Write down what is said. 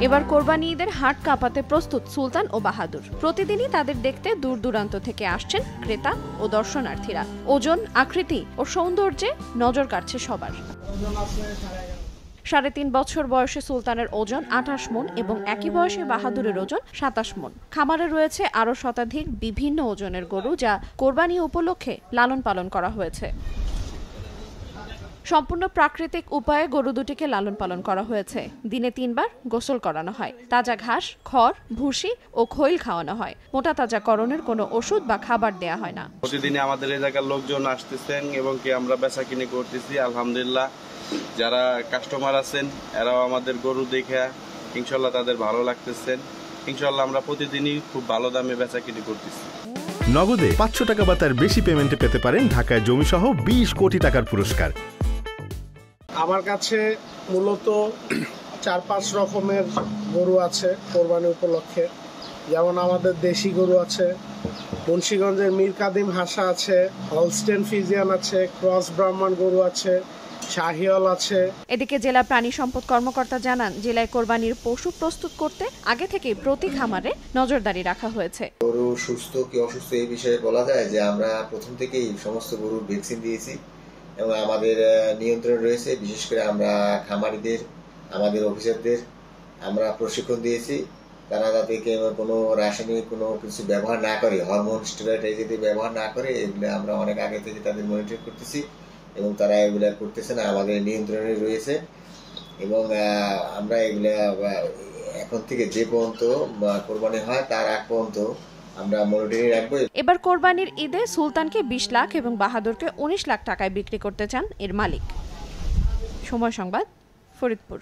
এবার কোরবানি ঈদের হাট কাঁপাতে প্রস্তুত সুলতান ও বাহাদুর। প্রতিদিনই তাদের দেখতে দূর দূরান্ত থেকে আসছেন ক্রেতা ও দর্শনার্থীরা। ওজন, আকৃতি ও সৌন্দর্যে নজর কাটছে সবার। ৩.৫ বছর বয়সে সুলতানের ওজন ২৮ মণ এবং একই বয়সে বাহাদুরের ওজন ২৭ মণ। খামারে রয়েছে আরও শতাধিক বিভিন্ন ওজনের গরু, যা কোরবানি উপলক্ষে লালন পালন করা হয়েছে। সম্পূর্ণ প্রাকৃতিক উপায়ে গরু দুটিকে লালন পালন করা হয়েছে। দিনে ৩ বার গোসল করানো হয়, তাজা ঘাস, খড়, ভুসি ও খৈল খাওয়ানো হয়। মোটা তাজাকরণের কোনো ওষুধ বা খাবার দেয়া হয় না। প্রতিদিনই আমাদের এই জায়গার লোকজন আসতেছেন এবং কি আমরা বেচাকিনি করতেছি। আলহামদুলিল্লাহ, যারা কাস্টমার আছেন এরাও আমাদের গরু দেখে ইনশাল্লাহ তাদের ভালো লাগতেছেন। ইনশাল্লাহ আমরা প্রতিদিনই খুব ভালো দামে বেচাকিনি করতেছি। নগদে ৫০০ টাকা বা তার বেশি পেমেন্টে পেতে পারেন ঢাকায় জমিসহ ২০ কোটি টাকার পুরস্কার। আমার কাছে মূলত ৪-৫ রকমের গরু আছে কোরবানি উপলক্ষে। যেমন আমাদের দেশি গরু আছে, মুন্সিগঞ্জের মীর কাদিম হাসা আছে, হলস্টেন ফিজিয়ান আছে, ক্রস ব্রাহ্মণ গরু আছে, শাহিওয়াল আছে। এদিকে জেলা প্রাণী সম্পদ কর্মকর্তা জানান, জেলায় কোরবানির পশু প্রস্তুত করতে আগে থেকে প্রতি খামারে নজরদারি রাখা হয়েছে। গরু সুস্থ কি অসুস্থ এই বিষয়ে বলা যায় যে আমরা প্রথম থেকেই সমস্ত গরুর ভ্যাকসিন দিয়েছি এবং আমাদের নিয়ন্ত্রণ রয়েছে। বিশেষ করে আমরা খামারিদের, আমাদের অফিসারদের আমরা প্রশিক্ষণ দিয়েছি, তারা যাতে কোনো রাসায়নিক কোনো কিছু ব্যবহার না করে, হরমোন স্টেরয়েড যদি ব্যবহার না করে, এগুলো আমরা অনেক আগে থেকে তাদের মনিটর করতেছি এবং তারা এগুলা করতেছে না, আমাদের নিয়ন্ত্রণে রয়েছে। এবং আমরা এগুলা এখন থেকে যে পর্যন্ত কোরবানি হয় তার আগ পর্যন্ত আমরা মনিটরিং রাখবো। এবার কোরবানির ঈদে সুলতানকে ২০ লাখ এবং বাহাদুরকে ১৯ লাখ টাকায় বিক্রি করতে চান এর মালিক। সময় সংবাদ, ফরিদপুর।